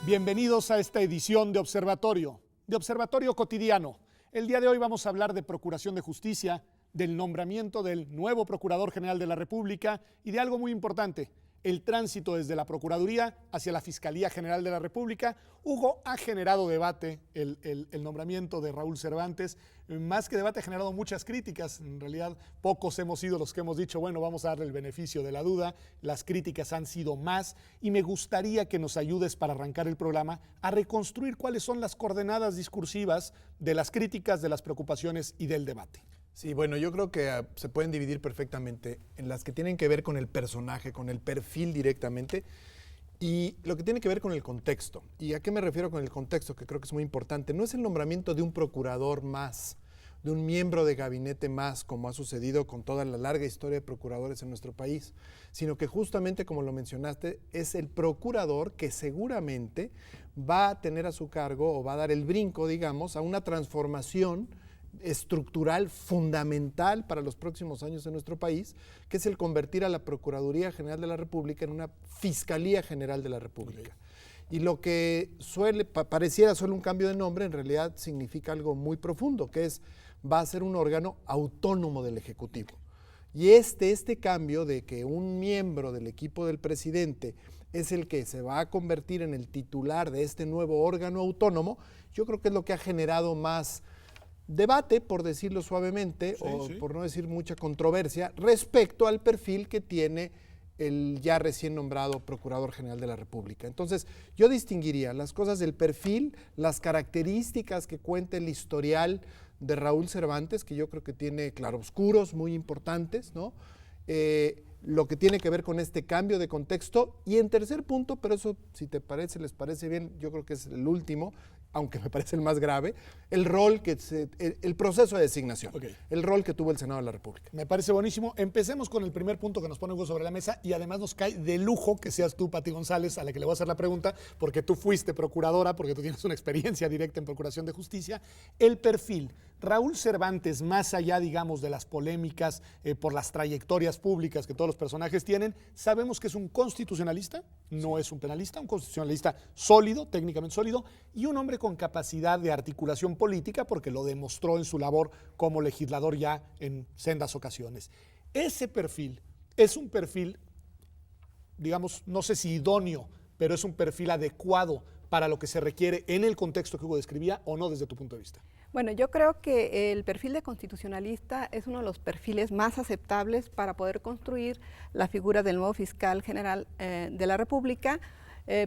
Bienvenidos a esta edición de Observatorio Cotidiano. El día de hoy vamos a hablar de Procuración de Justicia, del nombramiento del nuevo Procurador General de la República y de algo muy importante, el tránsito desde la Procuraduría hacia la Fiscalía General de la República. Hugo, ha generado debate el nombramiento de Raúl Cervantes. Más que debate, ha generado muchas críticas. En realidad, pocos hemos sido los que hemos dicho, bueno, vamos a darle el beneficio de la duda. Las críticas han sido más y me gustaría que nos ayudes para arrancar el programa a reconstruir cuáles son las coordenadas discursivas de las críticas, de las preocupaciones y del debate. Sí, bueno, yo creo que se pueden dividir perfectamente en las que tienen que ver con el personaje, con el perfil directamente, y lo que tiene que ver con el contexto. ¿Y a qué me refiero con el contexto? Que creo que es muy importante. No es el nombramiento de un procurador más, de un miembro de gabinete más, como ha sucedido con toda la larga historia de procuradores en nuestro país, sino que justamente, como lo mencionaste, es el procurador que seguramente va a tener a su cargo o va a dar el brinco, digamos, a una transformación estructural fundamental para los próximos años en nuestro país, que es el convertir a la Procuraduría General de la República en una Fiscalía General de la República. Y lo que pareciera solo un cambio de nombre, en realidad significa algo muy profundo, que va a ser un órgano autónomo del Ejecutivo. Y este cambio de que un miembro del equipo del presidente es el que se va a convertir en el titular de este nuevo órgano autónomo, yo creo que es lo que ha generado más debate, por decirlo suavemente, por no decir mucha controversia, respecto al perfil que tiene el ya recién nombrado Procurador General de la República. Entonces, yo distinguiría las cosas del perfil, las características que cuenta el historial de Raúl Cervantes, que yo creo que tiene claroscuros muy importantes, ¿no? Lo que tiene que ver con este cambio de contexto, y en tercer punto, pero eso, si te parece, les parece bien, yo creo que es el último, aunque me parece el más grave, el proceso de designación, el rol que tuvo el Senado de la República. Me parece buenísimo. Empecemos con el primer punto que nos pone Hugo sobre la mesa, y además nos cae de lujo que seas tú, Pati González, a la que le voy a hacer la pregunta, porque tú fuiste procuradora, porque tú tienes una experiencia directa en Procuración de Justicia. El perfil, Raúl Cervantes, más allá, digamos, de las polémicas por las trayectorias públicas que todos los personajes tienen, sabemos que es un constitucionalista, no es un penalista, un constitucionalista sólido, técnicamente sólido, y un hombre con capacidad de articulación política, porque lo demostró en su labor como legislador ya en sendas ocasiones. Ese perfil es un perfil, digamos, no sé si idóneo, pero es un perfil adecuado para lo que se requiere en el contexto que Hugo describía, ¿o no, desde tu punto de vista? Bueno, yo creo que el perfil de constitucionalista es uno de los perfiles más aceptables para poder construir la figura del nuevo fiscal general de la República,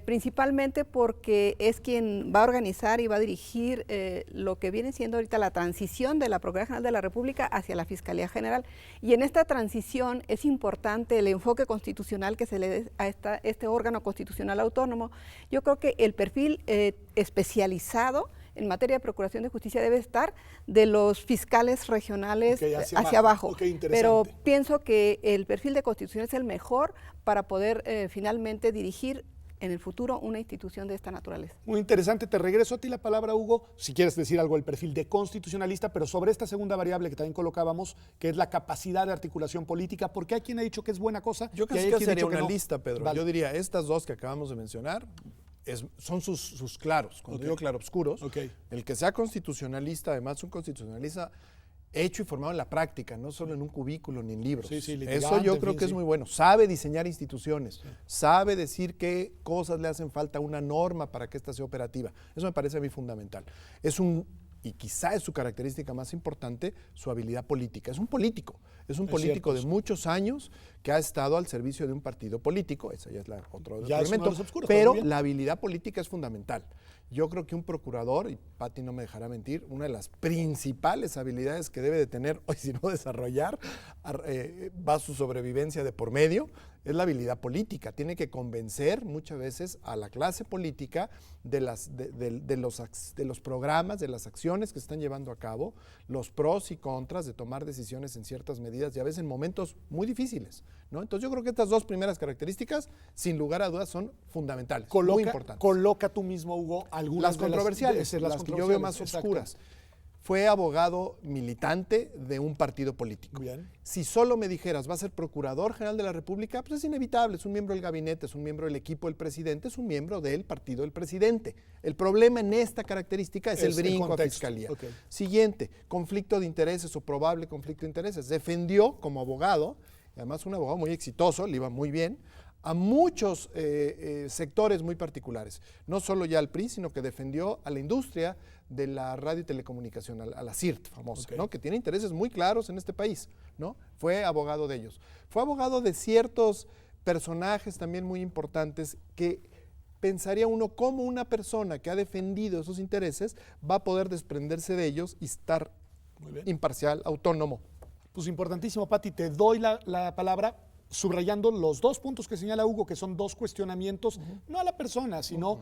principalmente porque es quien va a organizar y va a dirigir lo que viene siendo ahorita la transición de la Procuraduría General de la República hacia la Fiscalía General. Y en esta transición es importante el enfoque constitucional que se le dé a este órgano constitucional autónomo. Yo creo que el perfil especializado en materia de Procuración de Justicia debe estar de los fiscales regionales hacia abajo. Pero pienso que el perfil de Constitución es el mejor para poder finalmente dirigir en el futuro una institución de esta naturaleza. Muy interesante. Te regreso a ti la palabra, Hugo, si quieres decir algo del perfil de constitucionalista, pero sobre esta segunda variable que también colocábamos, que es la capacidad de articulación política, porque hay quien ha dicho que es buena cosa. Yo casi que sería una lista, Pedro. Vale. Yo diría, estas dos que acabamos de mencionar son sus claros. Cuando digo claroscuros, el que sea constitucionalista, además un constitucionalista hecho y formado en la práctica, no solo en un cubículo ni en libros. Eso yo creo que es muy bueno. Sabe diseñar instituciones, sabe decir qué cosas le hacen falta a una norma para que ésta sea operativa. Eso me parece a mí fundamental. Y quizá es su característica más importante, su habilidad política. Es un político de muchos años que ha estado al servicio de un partido político, esa ya es otro elemento, pero la habilidad política es fundamental. Yo creo que un procurador, y Pati no me dejará mentir, una de las principales habilidades que debe de tener, o si no desarrollar, va su sobrevivencia de por medio, es la habilidad política. Tiene que convencer muchas veces a la clase política de los programas, de las acciones que están llevando a cabo, los pros y contras de tomar decisiones en ciertas medidas y a veces en momentos muy difíciles, ¿no? Entonces yo creo que estas dos primeras características, sin lugar a dudas, son fundamentales, muy importantes. Coloca tú mismo, Hugo, algunas las controversiales, las que yo veo más oscuras. fue abogado militante de un partido político. Bien. Si solo me dijeras, va a ser Procurador General de la República, pues es inevitable, es un miembro del gabinete, es un miembro del equipo del presidente, es un miembro del partido del presidente. El problema en esta característica es el brinco a Fiscalía. Okay. Siguiente, conflicto de intereses o probable conflicto de intereses. Defendió como abogado, y además un abogado muy exitoso, le iba muy bien, a muchos sectores muy particulares. No solo ya al PRI, sino que defendió a la industria de la radio y telecomunicación, a la CIRT famosa, Okay. ¿no? Que tiene intereses muy claros en este país, ¿no? Fue abogado de ellos. Fue abogado de ciertos personajes también muy importantes que pensaría uno cómo una persona que ha defendido esos intereses va a poder desprenderse de ellos y estar imparcial, autónomo. Pues importantísimo, Pati, te doy la palabra subrayando los dos puntos que señala Hugo, que son dos cuestionamientos, no a la persona, sino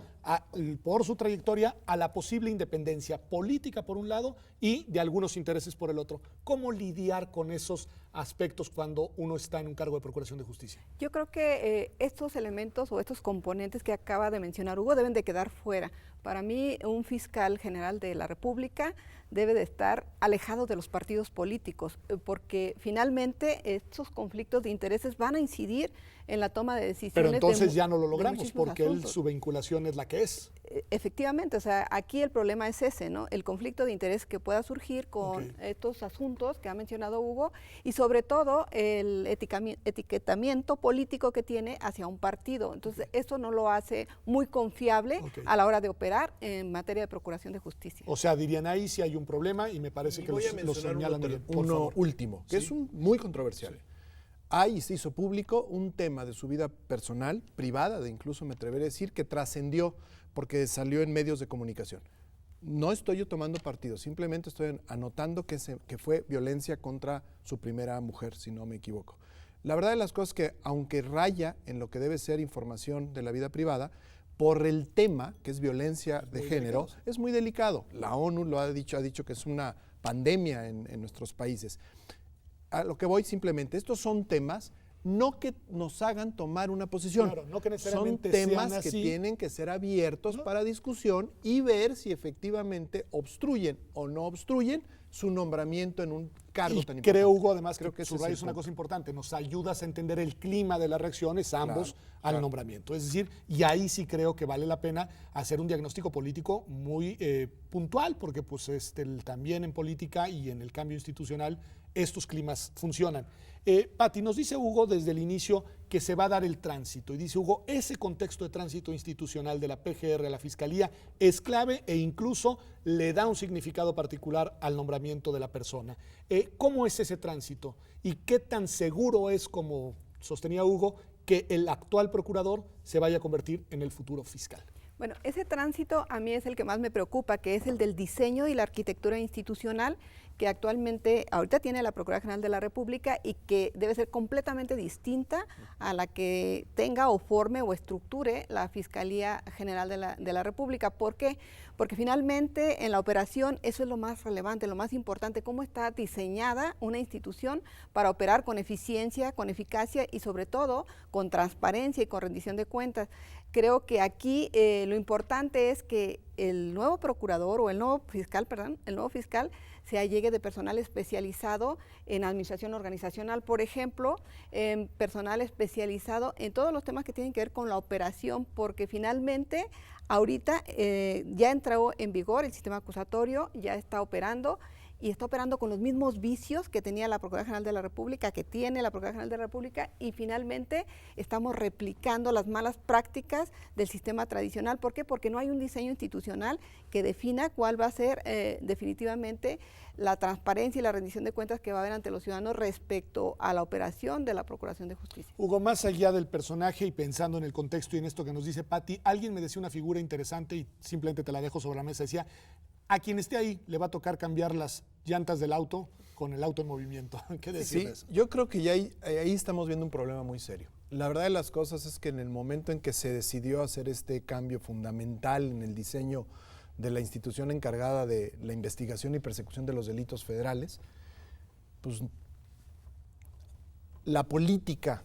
por su trayectoria, a la posible independencia política por un lado y de algunos intereses por el otro. ¿Cómo lidiar con esos aspectos cuando uno está en un cargo de Procuración de Justicia? Yo creo que estos elementos o estos componentes que acaba de mencionar Hugo deben de quedar fuera. Para mí, un fiscal general de la República debe de estar alejado de los partidos políticos, porque finalmente estos conflictos de intereses van a incidir en la toma de decisiones. Pero entonces ya no lo logramos muchísimos porque asuntos. su vinculación es la que es. Efectivamente, o sea, aquí el problema es ese, ¿no? El conflicto de interés que pueda surgir con estos asuntos que ha mencionado Hugo y sobre todo el etiquetamiento político que tiene hacia un partido. Entonces, eso no lo hace muy confiable a la hora de operar en materia de procuración de justicia. O sea, dirían ahí si hay un problema y me parece que lo señalan bien. Uno último, que es muy controversial. Ahí se hizo público un tema de su vida personal, privada, de incluso me atreveré a decir, que trascendió porque salió en medios de comunicación. No estoy yo tomando partido, simplemente estoy anotando que fue violencia contra su primera mujer, si no me equivoco. La verdad de las cosas es que, aunque raya en lo que debe ser información de la vida privada, por el tema, que es violencia de género, es muy delicado. La ONU lo ha dicho que es una pandemia en nuestros países. A lo que voy simplemente, estos son temas no que nos hagan tomar una posición, claro, no que necesariamente son temas sean que así. tienen que ser abiertos para discusión y ver si efectivamente obstruyen o no obstruyen su nombramiento en un cargo tan importante. Creo, Hugo, además, Creo que ese subrayas es el una punto. cosa importante, nos ayudas a entender el clima de las reacciones ambos al nombramiento. Es decir, y ahí sí creo que vale la pena hacer un diagnóstico político muy puntual, porque pues también en política y en el cambio institucional estos climas funcionan. Pati, nos dice Hugo desde el inicio que se va a dar el tránsito, y dice Hugo, ese contexto de tránsito institucional de la PGR a la Fiscalía es clave e incluso le da un significado particular al nombramiento de la persona. ¿Cómo es ese tránsito? ¿Y qué tan seguro es, como sostenía Hugo, que el actual procurador se vaya a convertir en el futuro fiscal? Bueno, ese tránsito a mí es el que más me preocupa, que es el del diseño y la arquitectura institucional que actualmente, ahorita tiene la Procuraduría General de la República y que debe ser completamente distinta a la que tenga o forme o estructure la Fiscalía General de la República. ¿Por qué? Porque finalmente en la operación eso es lo más relevante, lo más importante, cómo está diseñada una institución para operar con eficiencia, con eficacia y sobre todo con transparencia y con rendición de cuentas. Creo que aquí lo importante es que el nuevo procurador o el nuevo fiscal se allegue de personal especializado en administración organizacional, por ejemplo, personal especializado en todos los temas que tienen que ver con la operación, porque finalmente ahorita ya entró en vigor el sistema acusatorio, ya está operando y está operando con los mismos vicios que tenía la Procuraduría General de la República, que tiene la Procuraduría General de la República, y finalmente estamos replicando las malas prácticas del sistema tradicional. ¿Por qué? Porque no hay un diseño institucional que defina cuál va a ser definitivamente la transparencia y la rendición de cuentas que va a haber ante los ciudadanos respecto a la operación de la Procuración de Justicia. Hugo, más allá del personaje y pensando en el contexto y en esto que nos dice Pati, alguien me decía una figura interesante y simplemente te la dejo sobre la mesa, decía, a quien esté ahí le va a tocar cambiar las llantas del auto con el auto en movimiento. ¿Qué decir de eso? Yo creo que ya ahí estamos viendo un problema muy serio. La verdad de las cosas es que en el momento en que se decidió hacer este cambio fundamental en el diseño de la institución encargada de la investigación y persecución de los delitos federales, pues la política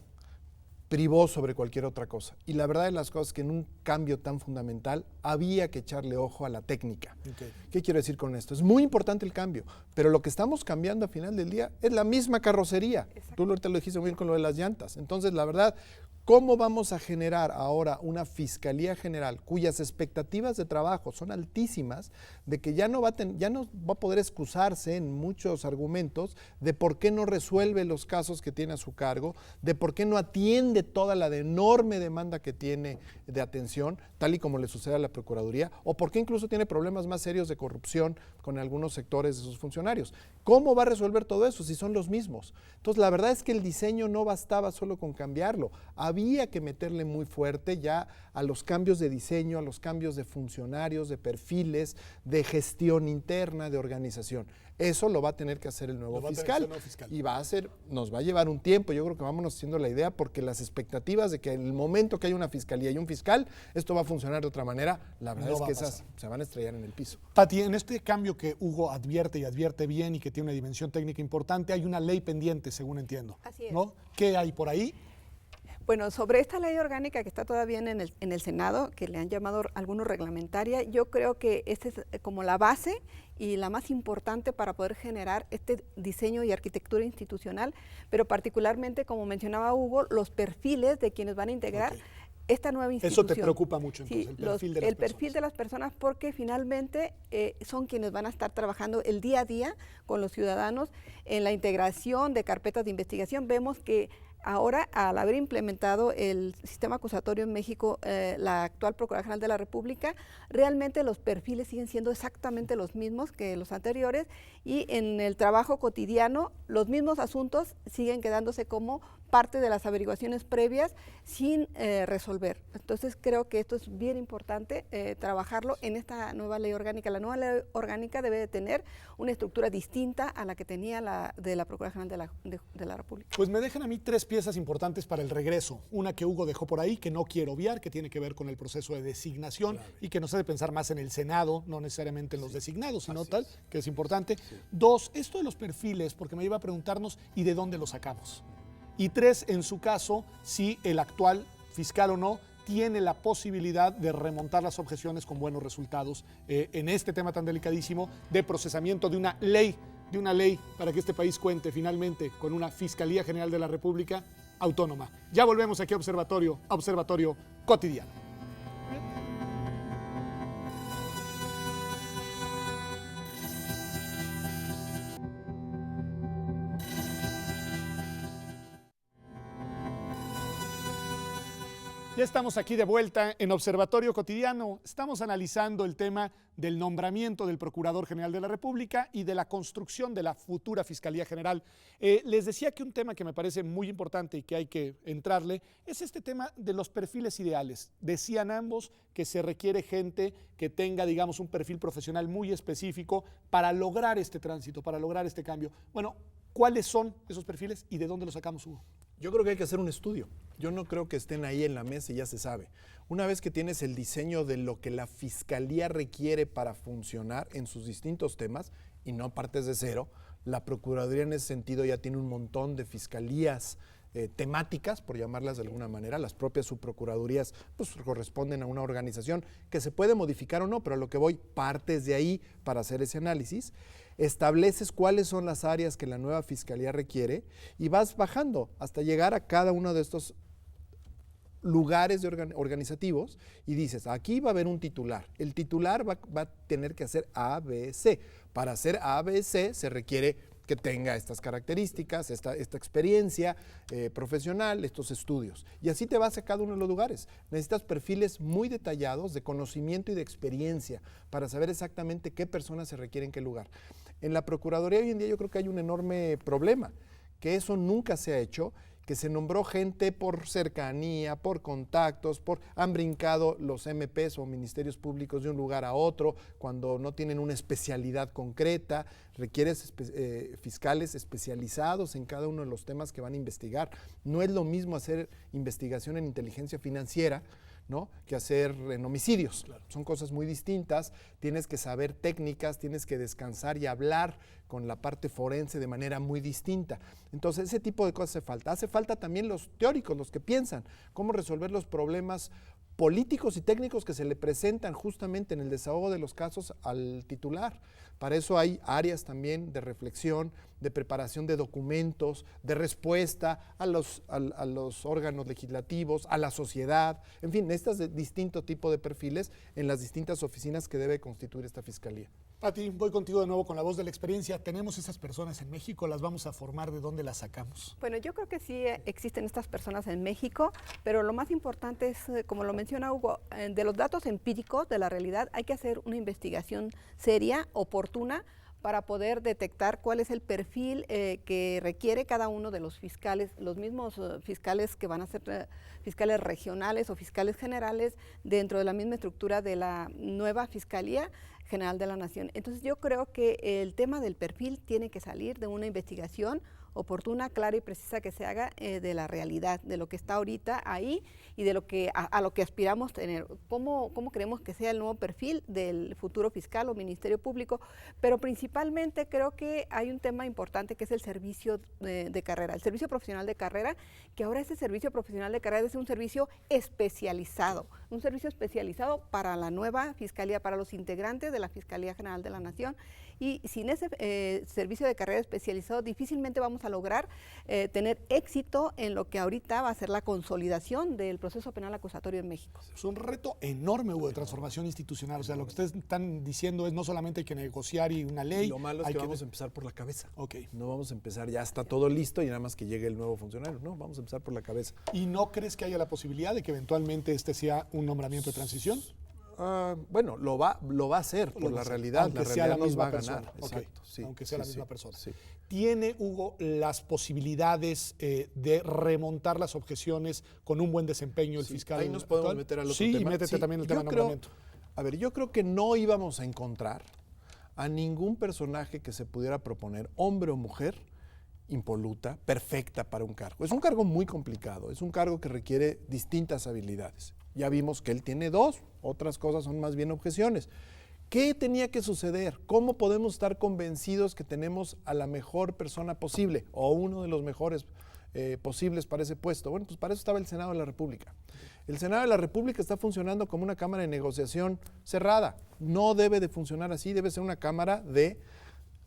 privó sobre cualquier otra cosa. Y la verdad de las cosas es que en un cambio tan fundamental había que echarle ojo a la técnica. Okay. ¿Qué quiero decir con esto? Es muy importante el cambio, pero lo que estamos cambiando al final del día es la misma carrocería. Exacto. Tú ahorita lo dijiste muy bien con lo de las llantas. Entonces, la verdad, ¿cómo vamos a generar ahora una Fiscalía General cuyas expectativas de trabajo son altísimas, de que ya no va a poder excusarse en muchos argumentos de por qué no resuelve los casos que tiene a su cargo, de por qué no atiende toda la enorme demanda que tiene de atención, tal y como le sucede a la Procuraduría, o por qué incluso tiene problemas más serios de corrupción con algunos sectores de sus funcionarios? ¿Cómo va a resolver todo eso si son los mismos? Entonces, la verdad es que el diseño no bastaba solo con cambiarlo. Había que meterle muy fuerte ya a los cambios de diseño, a los cambios de funcionarios, de perfiles, de gestión interna, de organización. Eso lo va a tener que hacer el nuevo fiscal. Y nos va a llevar un tiempo. Yo creo que vámonos haciendo la idea, porque las expectativas de que en el momento que haya una fiscalía y un fiscal, esto va a funcionar de otra manera, la verdad es que esas se van a estrellar en el piso. Pati, en este cambio que Hugo advierte y advierte bien y que tiene una dimensión técnica importante, hay una ley pendiente, según entiendo. Así es. ¿No? ¿Qué hay por ahí? Bueno, sobre esta ley orgánica que está todavía en el Senado, que le han llamado algunos reglamentaria, yo creo que esta es como la base y la más importante para poder generar este diseño y arquitectura institucional, pero particularmente, como mencionaba Hugo, los perfiles de quienes van a integrar esta nueva institución. Eso te preocupa mucho, entonces, Sí, el perfil de las personas, porque finalmente son quienes van a estar trabajando el día a día con los ciudadanos en la integración de carpetas de investigación. Vemos que ahora, al haber implementado el sistema acusatorio en México, la actual Procuraduría General de la República, realmente los perfiles siguen siendo exactamente los mismos que los anteriores, y en el trabajo cotidiano los mismos asuntos siguen quedándose como parte de las averiguaciones previas sin resolver. Entonces, creo que esto es bien importante trabajarlo en esta nueva ley orgánica. La nueva ley orgánica debe de tener una estructura distinta a la que tenía la de la Procuraduría General de la República. Pues me dejan a mí 3 piezas importantes para el regreso. Una que Hugo dejó por ahí, que no quiero obviar, que tiene que ver con el proceso de designación y que nos hace pensar más en el Senado, no necesariamente en los designados, sino tal, que es importante. 2, esto de los perfiles, porque me iba a preguntarnos, ¿y de dónde los sacamos? Y 3, en su caso, si el actual fiscal o no tiene la posibilidad de remontar las objeciones con buenos resultados en este tema tan delicadísimo de procesamiento de una ley para que este país cuente finalmente con una Fiscalía General de la República autónoma. Ya volvemos aquí a Observatorio Cotidiano. Ya estamos aquí de vuelta en Observatorio Cotidiano. Estamos analizando el tema del nombramiento del Procurador General de la República y de la construcción de la futura Fiscalía General. Les decía que un tema que me parece muy importante y que hay que entrarle es este tema de los perfiles ideales. Decían ambos que se requiere gente que tenga, digamos, un perfil profesional muy específico para lograr este tránsito, para lograr este cambio. Bueno, ¿cuáles son esos perfiles y de dónde los sacamos, Hugo? Yo creo que hay que hacer un estudio. Yo no creo que estén ahí en la mesa y ya se sabe. Una vez que tienes el diseño de lo que la Fiscalía requiere para funcionar en sus distintos temas, y no partes de cero, la Procuraduría en ese sentido ya tiene un montón de fiscalías temáticas, por llamarlas de alguna manera. Las propias subprocuradurías pues corresponden a una organización que se puede modificar o no, pero a lo que voy, partes de ahí para hacer ese análisis. Estableces cuáles son las áreas que la nueva Fiscalía requiere y vas bajando hasta llegar a cada uno de estos lugares organizativos y dices, aquí va a haber un titular. El titular va a tener que hacer A, B, C. Para hacer A, B, C se requiere que tenga estas características, esta experiencia profesional, estos estudios. Y así te vas a cada uno de los lugares. Necesitas perfiles muy detallados de conocimiento y de experiencia para saber exactamente qué personas se requieren en qué lugar. En la Procuraduría hoy en día yo creo que hay un enorme problema, que eso nunca se ha hecho, que se nombró gente por cercanía, por contactos, han brincado los MPs o ministerios públicos de un lugar a otro cuando no tienen una especialidad concreta. Requieres fiscales especializados en cada uno de los temas que van a investigar. No es lo mismo hacer investigación en inteligencia financiera, ¿no?, que hacer en homicidios. Claro. Son cosas muy distintas, tienes que saber técnicas, tienes que descansar y hablar con la parte forense de manera muy distinta. Entonces, ese tipo de cosas hace falta. Hace falta también los teóricos, los que piensan cómo resolver los problemas políticos y técnicos que se le presentan justamente en el desahogo de los casos al titular. Para eso hay áreas también de reflexión, de preparación de documentos, de respuesta a los órganos legislativos, a la sociedad, en fin, necesitas distinto tipo de perfiles en las distintas oficinas que debe constituir esta fiscalía. Pati, voy contigo de nuevo con la voz de la experiencia. ¿Tenemos esas personas en México? ¿Las vamos a formar? ¿De dónde las sacamos? Bueno, yo creo que sí existen estas personas en México, pero lo más importante es, como lo menciona Hugo, de los datos empíricos de la realidad hay que hacer una investigación seria, oportuna, para poder detectar cuál es el perfil que requiere cada uno de los fiscales, los mismos fiscales que van a ser fiscales regionales o fiscales generales dentro de la misma estructura de la nueva Fiscalía General de la Nación. Entonces yo creo que el tema del perfil tiene que salir de una investigación oportuna, clara y precisa que se haga de la realidad, de lo que está ahorita ahí y de lo que a lo que aspiramos tener. ¿Cómo creemos que sea el nuevo perfil del futuro fiscal o Ministerio Público? Pero principalmente creo que hay un tema importante que es el servicio de carrera, el servicio profesional de carrera, que ahora ese servicio profesional de carrera es un servicio especializado para la nueva Fiscalía, para los integrantes de la Fiscalía General de la Nación. Y sin ese servicio de carrera especializado difícilmente vamos a lograr tener éxito en lo que ahorita va a ser la consolidación del proceso penal acusatorio en México. Es un reto enorme, Hugo, de transformación institucional. O sea, lo que ustedes están diciendo es no solamente hay que negociar y una ley. Y lo malo es que vamos a empezar por la cabeza. No vamos a empezar, ya está todo listo y nada más que llegue el nuevo funcionario. No, vamos a empezar por la cabeza. ¿Y no crees que haya la posibilidad de que eventualmente este sea un nombramiento de transición? Bueno, lo va a hacer por la realidad. Aunque la sea realidad la misma nos va a persona. ganar. Okay. Exacto, sí, aunque sea la misma persona. Sí. ¿Tiene, Hugo, las posibilidades de remontar las objeciones con un buen desempeño el fiscal? Ahí nos podemos meter al otro tema. Sí, métete también el tema de nombramiento. Yo creo que no íbamos a encontrar a ningún personaje que se pudiera proponer, hombre o mujer, impoluta, perfecta para un cargo. Es un cargo muy complicado, es un cargo que requiere distintas habilidades. Ya vimos que él tiene dos, otras cosas son más bien objeciones. ¿Qué tenía que suceder? ¿Cómo podemos estar convencidos que tenemos a la mejor persona posible o uno de los mejores posibles para ese puesto? Bueno, pues para eso estaba el Senado de la República. El Senado de la República está funcionando como una cámara de negociación cerrada. No debe de funcionar así, debe ser una cámara de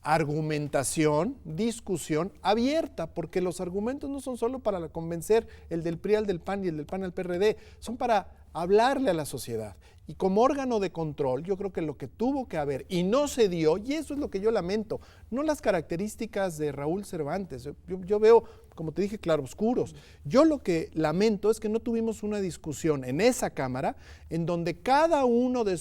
argumentación, discusión abierta, porque los argumentos no son solo para convencer el del PRI al del PAN y el del PAN al PRD, son para hablarle a la sociedad. Y como órgano de control, yo creo que lo que tuvo que haber, y no se dio, y eso es lo que yo lamento, no las características de Raúl Cervantes, yo veo, como te dije, claroscuros. Yo lo que lamento es que no tuvimos una discusión en esa Cámara en donde cada uno de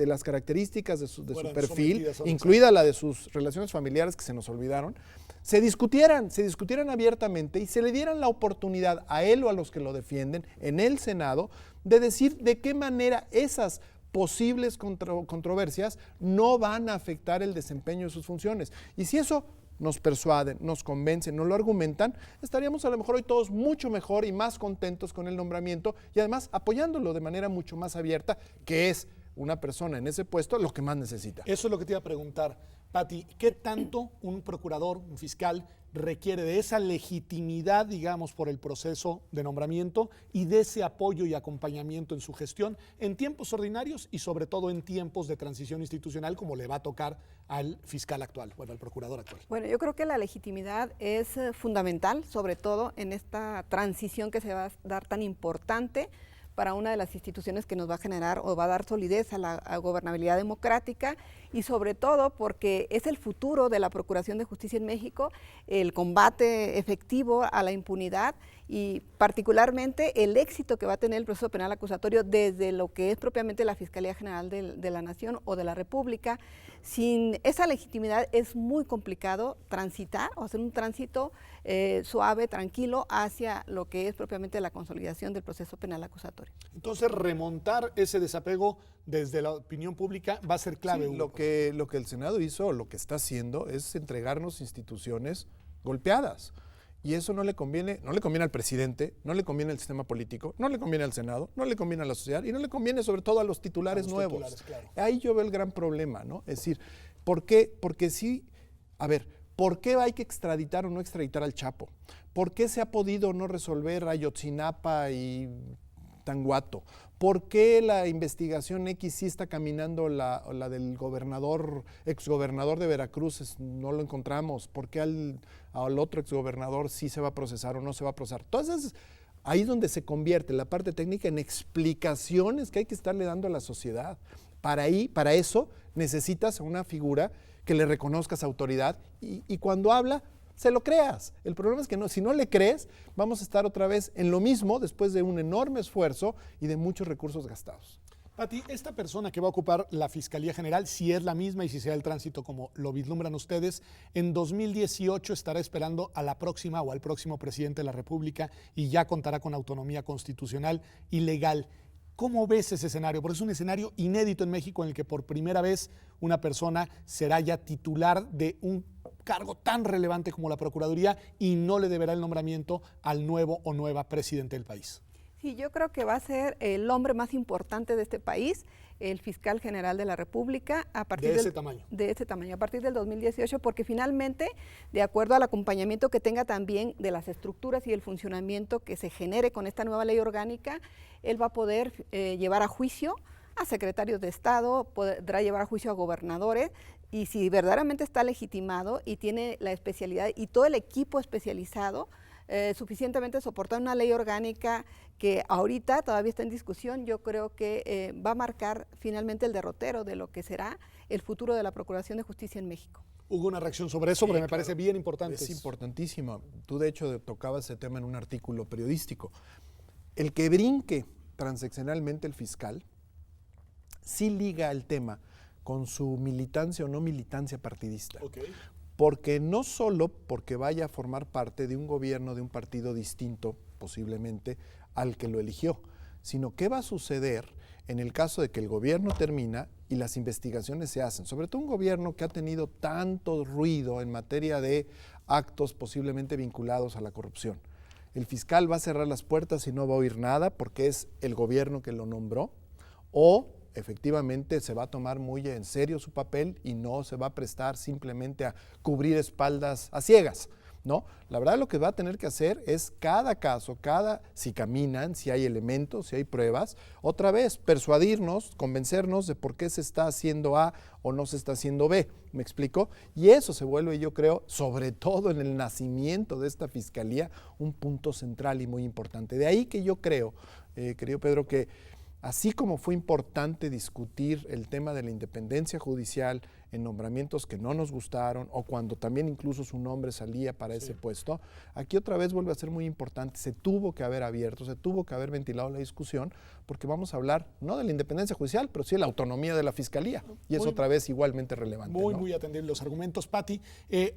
las características de su perfil, incluida la de sus relaciones familiares que se nos olvidaron, se discutieran abiertamente y se le dieran la oportunidad a él o a los que lo defienden en el Senado de decir de qué manera esas posibles controversias no van a afectar el desempeño de sus funciones. Y si eso nos persuaden, nos convencen, nos lo argumentan, estaríamos a lo mejor hoy todos mucho mejor y más contentos con el nombramiento y además apoyándolo de manera mucho más abierta, que es una persona en ese puesto lo que más necesita. Eso es lo que te iba a preguntar. Pati, ¿qué tanto un procurador, un fiscal, requiere de esa legitimidad, digamos, por el proceso de nombramiento y de ese apoyo y acompañamiento en su gestión en tiempos ordinarios y sobre todo en tiempos de transición institucional como le va a tocar al fiscal actual, bueno, al procurador actual? Bueno, yo creo que la legitimidad es fundamental, sobre todo en esta transición que se va a dar tan importante para una de las instituciones que nos va a generar o va a dar solidez a la gobernabilidad democrática y sobre todo porque es el futuro de la Procuración de Justicia en México, el combate efectivo a la impunidad y particularmente el éxito que va a tener el proceso penal acusatorio desde lo que es propiamente la Fiscalía General de la Nación o de la República. Sin esa legitimidad es muy complicado transitar o hacer un tránsito suave, tranquilo, hacia lo que es propiamente la consolidación del proceso penal acusatorio. Entonces, remontar ese desapego desde la opinión pública va a ser clave. Sí, lo que el Senado hizo, lo que está haciendo, es entregarnos instituciones golpeadas. Y eso no le conviene al presidente, no le conviene al sistema político, no le conviene al Senado, no le conviene a la sociedad y no le conviene sobre todo a los titulares nuevos. Claro. Ahí yo veo el gran problema, ¿no? Es decir, ¿por qué? Porque sí, a ver, ¿por qué hay que extraditar o no extraditar al Chapo? ¿Por qué se ha podido no resolver Ayotzinapa y Tanguato? ¿Por qué la investigación X sí está caminando, la del exgobernador de Veracruz no lo encontramos? ¿Por qué al otro exgobernador sí se va a procesar o no se va a procesar? Entonces, ahí es donde se convierte la parte técnica en explicaciones que hay que estarle dando a la sociedad. Para eso necesitas una figura que le reconozcas autoridad y cuando habla, se lo creas. El problema es que si no le crees, vamos a estar otra vez en lo mismo después de un enorme esfuerzo y de muchos recursos gastados. Pati, esta persona que va a ocupar la Fiscalía General, si es la misma y si sea el tránsito como lo vislumbran ustedes, en 2018 estará esperando a la próxima o al próximo presidente de la República y ya contará con autonomía constitucional y legal. ¿Cómo ves ese escenario? Porque es un escenario inédito en México en el que por primera vez una persona será ya titular de un cargo tan relevante como la Procuraduría y no le deberá el nombramiento al nuevo o nueva presidente del país. Sí, yo creo que va a ser el hombre más importante de este país, el fiscal general de la República, a partir de ese tamaño, a partir del 2018, porque finalmente, de acuerdo al acompañamiento que tenga también de las estructuras y el funcionamiento que se genere con esta nueva ley orgánica, él va a poder llevar a juicio a secretarios de Estado, podrá llevar a juicio a gobernadores, y si verdaderamente está legitimado y tiene la especialidad y todo el equipo especializado, suficientemente soportar una ley orgánica que ahorita todavía está en discusión, yo creo que va a marcar finalmente el derrotero de lo que será el futuro de la Procuración de Justicia en México. Hubo una reacción sobre eso, porque me parece bien importante. Es importantísimo. Tú, de hecho, tocabas ese tema en un artículo periodístico. El que brinque transaccionalmente el fiscal sí liga el tema con su militancia o no militancia partidista. Okay. Porque no solo porque vaya a formar parte de un gobierno de un partido distinto, posiblemente, al que lo eligió, sino qué va a suceder en el caso de que el gobierno termina y las investigaciones se hacen. Sobre todo un gobierno que ha tenido tanto ruido en materia de actos posiblemente vinculados a la corrupción. El fiscal va a cerrar las puertas y no va a oír nada porque es el gobierno que lo nombró, o efectivamente se va a tomar muy en serio su papel y no se va a prestar simplemente a cubrir espaldas a ciegas, ¿no? La verdad, lo que va a tener que hacer es cada caso, si caminan, si hay elementos, si hay pruebas, otra vez persuadirnos, convencernos de por qué se está haciendo A o no se está haciendo B, ¿me explico? Y eso se vuelve, yo creo, sobre todo en el nacimiento de esta fiscalía, un punto central y muy importante. De ahí que yo creo, querido Pedro, que así como fue importante discutir el tema de la independencia judicial en nombramientos que no nos gustaron o cuando también incluso su nombre salía para ese puesto, aquí otra vez vuelve a ser muy importante, se tuvo que haber abierto, se tuvo que haber ventilado la discusión, porque vamos a hablar no de la independencia judicial, pero sí de la autonomía de la Fiscalía, y es otra vez igualmente relevante. Muy atendibles los argumentos, Pati.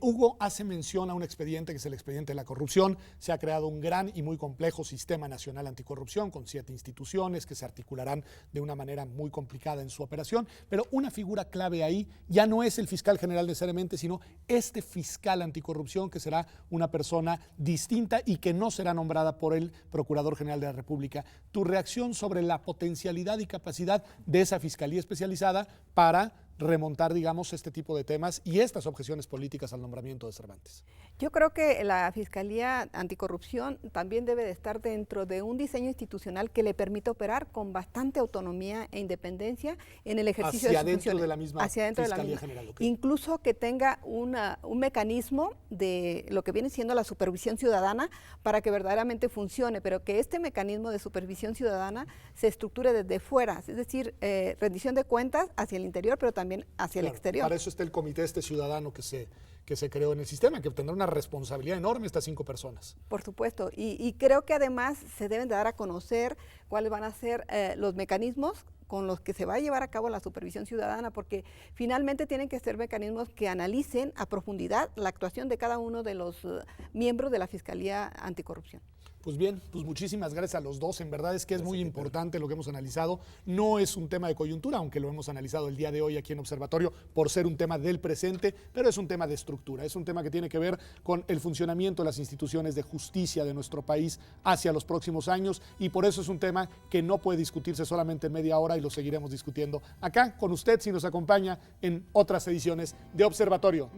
Hugo hace mención a un expediente que es el expediente de la corrupción. Se ha creado un gran y muy complejo sistema nacional anticorrupción con 7 instituciones que se articularán de una manera muy complicada en su operación, pero una figura clave ahí ya no es el fiscal general necesariamente, sino este fiscal anticorrupción que será una persona distinta y que no será nombrada por el Procurador General de la República. Tu reacción sobre la potencialidad y capacidad de esa fiscalía especializada para remontar, digamos, este tipo de temas y estas objeciones políticas al nombramiento de Cervantes. Yo creo que la Fiscalía Anticorrupción también debe de estar dentro de un diseño institucional que le permita operar con bastante autonomía e independencia en el ejercicio hacia de sus funciones. Dentro de la misma hacia dentro Fiscalía de la misma. General. Okay. Incluso que tenga un mecanismo de lo que viene siendo la supervisión ciudadana para que verdaderamente funcione, pero que este mecanismo de supervisión ciudadana se estructure desde fuera, es decir, rendición de cuentas hacia el interior, pero también hacia el exterior. Para eso está el comité ciudadano que se creó en el sistema, que tendrá una responsabilidad enorme estas 5 personas. Por supuesto, y creo que además se deben de dar a conocer cuáles van a ser los mecanismos con los que se va a llevar a cabo la supervisión ciudadana, porque finalmente tienen que ser mecanismos que analicen a profundidad la actuación de cada uno de los miembros de la Fiscalía Anticorrupción. Pues bien, pues muchísimas gracias a los dos. En verdad es que es muy importante lo que hemos analizado. No es un tema de coyuntura, aunque lo hemos analizado el día de hoy aquí en Observatorio por ser un tema del presente, pero es un tema de estructura. Es un tema que tiene que ver con el funcionamiento de las instituciones de justicia de nuestro país hacia los próximos años y por eso es un tema que no puede discutirse solamente en media hora y lo seguiremos discutiendo acá con usted si nos acompaña en otras ediciones de Observatorio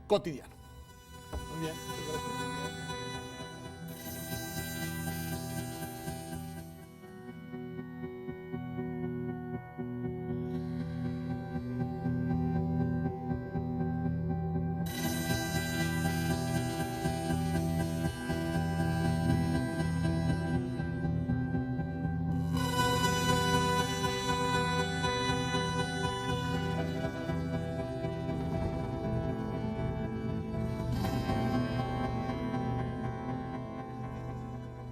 Cotidiano. Muy bien.